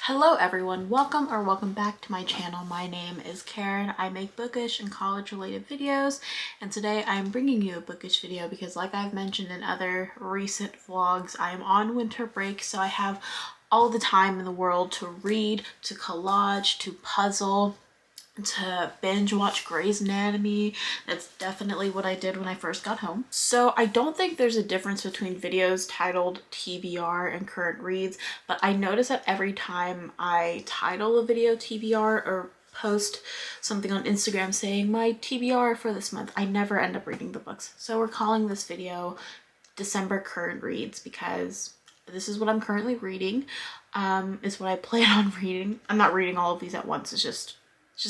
Hello everyone, welcome back to my channel. My name is Karen. I make bookish and college related videos, and today I'm bringing you a bookish video because, like I've mentioned in other recent vlogs, I am on winter break, so I have all the time in the world to read, to collage, to puzzle, to binge watch Grey's Anatomy. That's definitely what I did when I first got home. So I don't think there's a difference between videos titled TBR and current reads, but I notice that every time I title a video TBR or post something on Instagram saying my TBR for this month, I never end up reading the books. So we're calling this video December current reads because this is what I'm currently reading, is what I plan on reading. I'm not reading all of these at once, it's just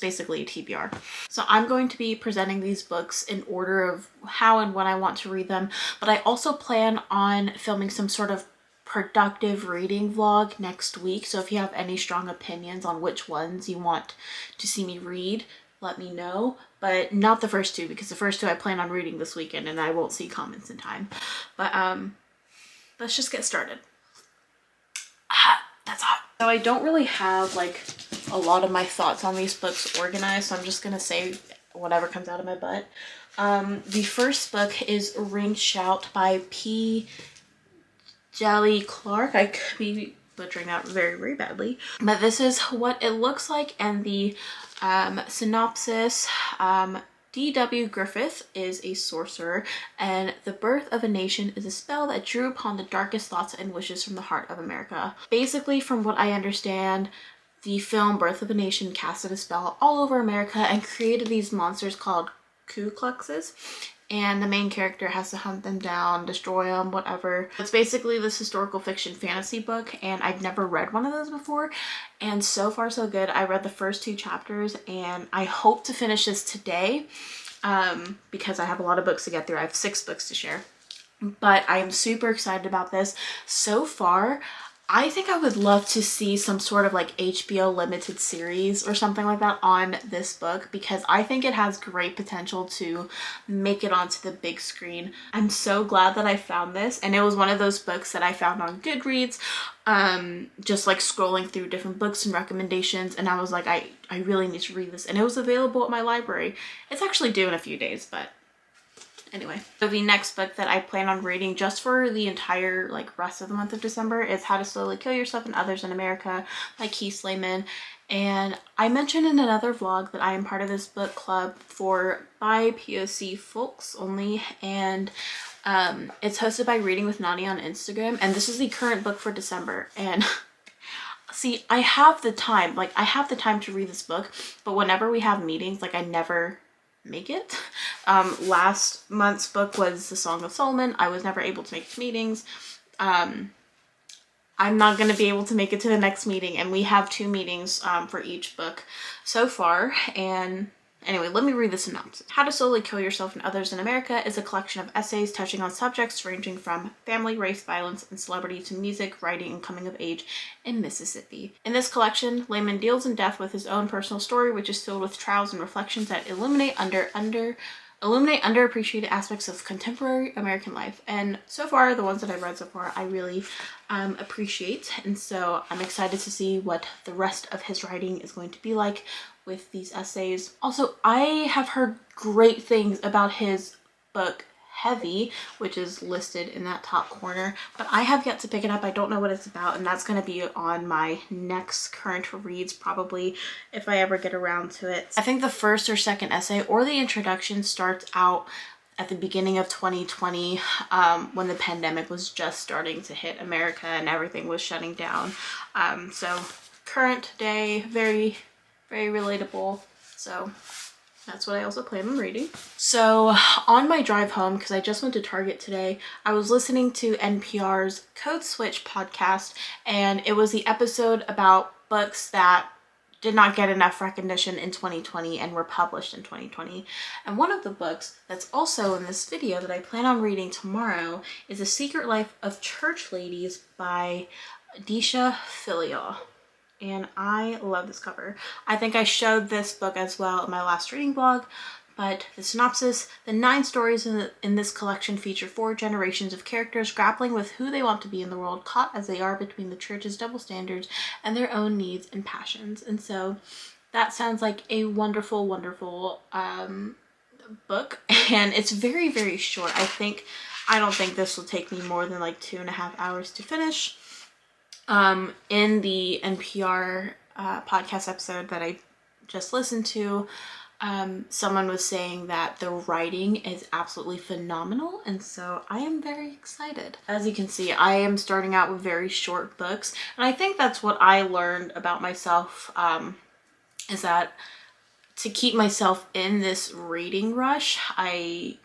basically a TBR. So I'm going to be presenting these books in order of how and when I want to read them, but I also plan on filming some sort of productive reading vlog next week. So if you have any strong opinions on which ones you want to see me read, let me know, but not the first two, because the first two I plan on reading this weekend and I won't see comments in time. But let's just get started. That's hot. So I don't really have like a lot of my thoughts on these books organized, so I'm just gonna say whatever comes out of my butt. The first book is Ring Shout by P. Jelly Clark. I could be butchering that very, very badly, but this is what it looks like, and the synopsis. D.W. Griffith is a sorcerer, and the birth of a nation is a spell that drew upon the darkest thoughts and wishes from the heart of America. Basically, from what I understand, the film Birth of a Nation casted a spell all over America and created these monsters called Ku Kluxes, and the main character has to hunt them down, destroy them, whatever. It's basically this historical fiction fantasy book, and I've never read one of those before, and so far so good. I read the first 2 chapters and I hope to finish this today because I have a lot of books to get through. I have 6 books to share, but I am super excited about this. So far, I think I would love to see some sort of like HBO limited series or something like that on this book, because I think it has great potential to make it onto the big screen. I'm so glad that I found this, and it was one of those books that I found on Goodreads, just like scrolling through different books and recommendations, and I was like, I really need to read this, and it was available at my library. It's actually due in a few days, but anyway. So the next book that I plan on reading just for the entire like rest of the month of December is How to Slowly Kill Yourself and Others in America by Keith Slayman. And I mentioned in another vlog that I am part of this book club for BIPOC folks only, and it's hosted by Reading with Nani on Instagram, and this is the current book for December. And see, I have the time to read this book, but whenever we have meetings, like I never make it. Last month's book was The Song of Solomon. I was never able to make meetings. I'm not going to be able to make it to the next meeting, and we have 2 meetings for each book so far. And anyway, let me read the synopsis. How to Slowly Kill Yourself and Others in America is a collection of essays touching on subjects ranging from family, race, violence, and celebrity to music, writing, and coming of age in Mississippi. In this collection, Layman deals in depth with his own personal story, which is filled with trials and reflections that illuminate underappreciated aspects of contemporary American life. And so far, the ones that I've read so far, I really appreciate, and so I'm excited to see what the rest of his writing is going to be like with these essays. Also, I have heard great things about his book Heavy, which is listed in that top corner, but I have yet to pick it up. I don't know what it's about, and that's going to be on my next current reads probably if I ever get around to it. I think the first or second essay or the introduction starts out at the beginning of 2020, when the pandemic was just starting to hit America and everything was shutting down. So current day, very, very relatable. So that's what I also plan on reading. So on my drive home, because I just went to Target today, I was listening to NPR's Code Switch podcast, and it was the episode about books that did not get enough recognition in 2020 and were published in 2020. And one of the books that's also in this video that I plan on reading tomorrow is A Secret Life of Church Ladies by Disha Filial. And I love this cover. I think I showed this book as well in my last reading vlog, But the synopsis: the 9 stories in this collection feature 4 generations of characters grappling with who they want to be in the world, caught as they are between the church's double standards and their own needs and passions. And so that sounds like a wonderful, wonderful book. And it's very, very short. I don't think this will take me more than like 2.5 hours to finish. In the NPR podcast episode that I just listened to, someone was saying that the writing is absolutely phenomenal, and so I am very excited. As you can see, I am starting out with very short books, and I think that's what I learned about myself, is that to keep myself in this reading rush, I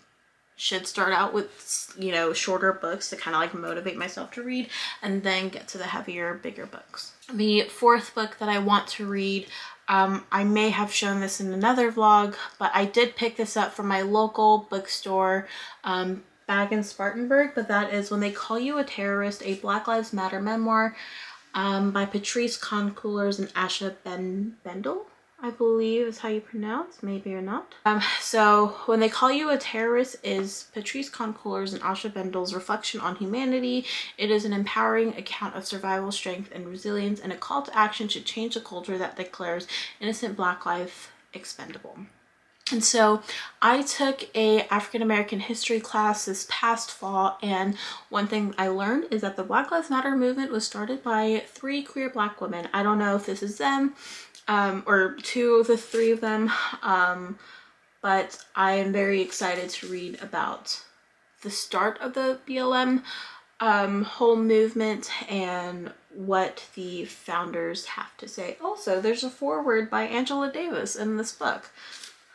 should start out with, you know, shorter books to kind of like motivate myself to read, and then get to the heavier, bigger books. The 4th book that I want to read, I may have shown this in another vlog, but I did pick this up from my local bookstore back in Spartanburg, but that is When They Call You a Terrorist, a Black Lives Matter memoir by Patrice Concours and Asha Bendel, I believe is how you pronounce, maybe or not. So When They Call You a Terrorist is Patrice Concours and Asha Bendel's reflection on humanity. It is an empowering account of survival, strength, and resilience, and a call to action to change the culture that declares innocent Black life expendable. And so I took a African American history class this past fall, and one thing I learned is that the Black Lives Matter movement was started by 3 queer Black women. I don't know if this is them, or 2 of the 3 of them, but I am very excited to read about the start of the BLM whole movement and what the founders have to say. Also, there's a foreword by Angela Davis in this book.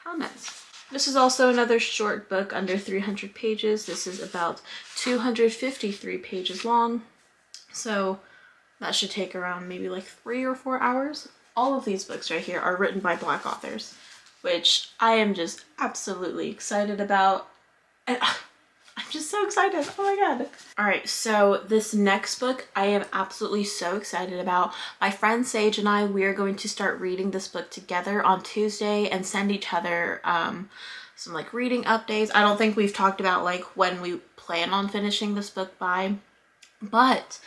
How nice. This is also another short book, under 300 pages. This is about 253 pages long, so that should take around maybe like 3 or 4 hours. All of these books right here are written by Black authors, which I am just absolutely excited about. And I'm just so excited. Oh my god. All right, so this next book I am absolutely so excited about. My friend Sage and I, we are going to start reading this book together on Tuesday and send each other some like reading updates. I don't think we've talked about like when we plan on finishing this book by, but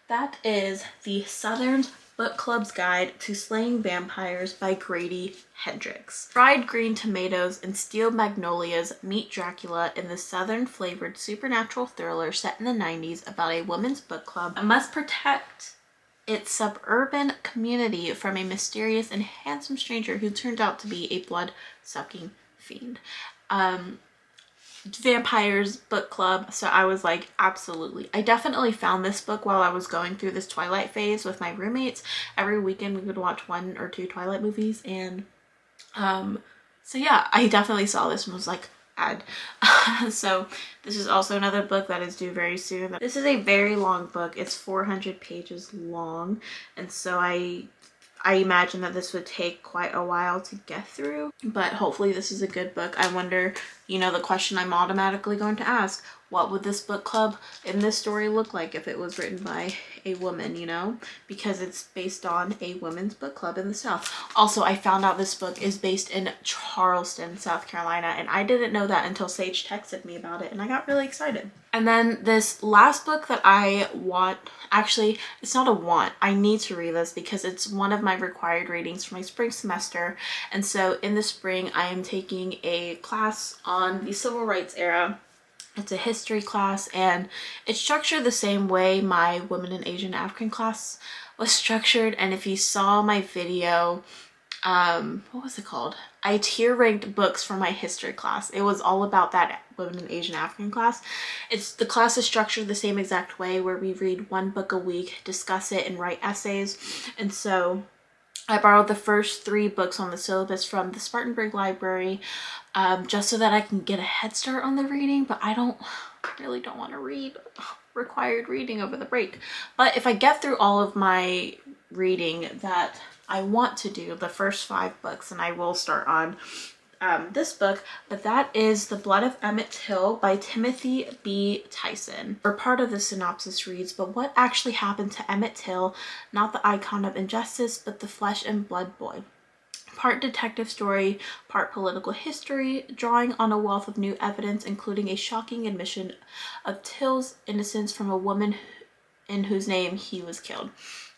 that is The Southern Book Club's Guide to Slaying Vampires by Grady Hendrix. Fried green tomatoes and steel magnolias meet Dracula in the southern-flavored supernatural thriller set in the 90s about a women's book club that must protect its suburban community from a mysterious and handsome stranger who turns out to be a blood-sucking fiend. Vampires book club, so I was like, absolutely. I definitely found this book while I was going through this Twilight phase with my roommates. Every weekend we would watch 1 or 2 Twilight movies, and so yeah, I definitely saw this and was like, add. So this is also another book that is due very soon. This is a very long book. It's 400 pages long, and so I imagine that this would take quite a while to get through, but hopefully this is a good book. I wonder, you know, the question I'm automatically going to ask, what would this book club in this story look like if it was written by a woman, you know? Because it's based on a women's book club in the South. Also, I found out this book is based in Charleston, South Carolina, and I didn't know that until Sage texted me about it, and I got really excited. And then this last book that I want, actually, it's not a want, I need to read this because it's one of my required readings for my spring semester. And so in the spring, I am taking a class on the Civil Rights era. It's a history class, and it's structured the same way my Women in Asian African class was structured. And if you saw my video, what was it called? I tier ranked books for my history class. It was all about that Women in Asian African class. The class is structured the same exact way, where we read 1 book a week, discuss it, and write essays. And so I borrowed the first 3 books on the syllabus from the Spartanburg Library, just so that I can get a head start on the reading, but I really don't want to read required reading over the break. But if I get through all of my reading that I want to do, the first 5 books, and I will start on this book, but that is The Blood of Emmett Till by Timothy B. Tyson. Or part of the synopsis reads, but what actually happened to Emmett Till, not the icon of injustice, but the flesh and blood boy? part detective story, part political history, drawing on a wealth of new evidence, including a shocking admission of Till's innocence from a woman in whose name he was killed.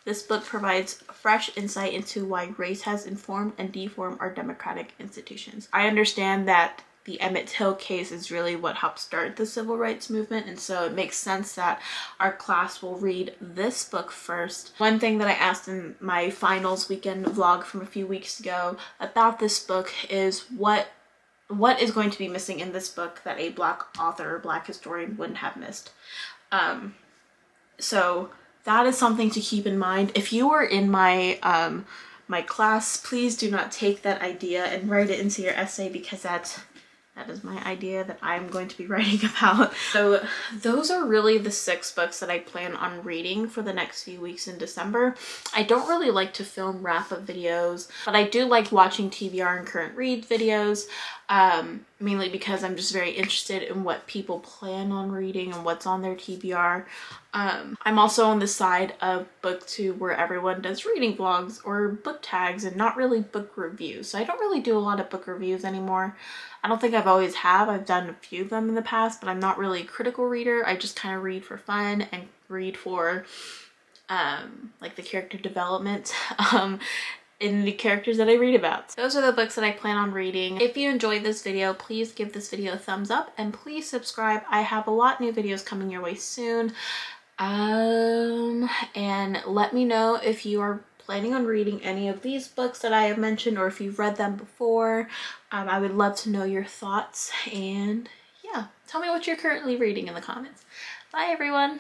This book provides fresh insight into why race has informed and deformed our democratic institutions. I understand that the Emmett Till case is really what helped start the civil rights movement, and so it makes sense that our class will read this book first. One thing that I asked in my finals weekend vlog from a few weeks ago about this book is what is going to be missing in this book that a Black author or Black historian wouldn't have missed. So that is something to keep in mind. If you are in my my class, please do not take that idea and write it into your essay, because that is my idea that I'm going to be writing about. So those are really the 6 books that I plan on reading for the next few weeks in December. I don't really like to film wrap-up videos, but I do like watching TBR and current read videos, mainly because I'm just very interested in what people plan on reading and what's on their TBR. I'm also on the side of Booktube where everyone does reading vlogs or book tags and not really book reviews. So I don't really do a lot of book reviews anymore. I don't think I've always have. I've done a few of them in the past, but I'm not really a critical reader. I just kind of read for fun and read for like the character development in the characters that I read about. Those are the books that I plan on reading. If you enjoyed this video, please give this video a thumbs up and please subscribe. I have a lot new videos coming your way soon. And let me know if you are planning on reading any of these books that I have mentioned, or if you've read them before. I would love to know your thoughts, and yeah, tell me what you're currently reading in the comments. Bye everyone!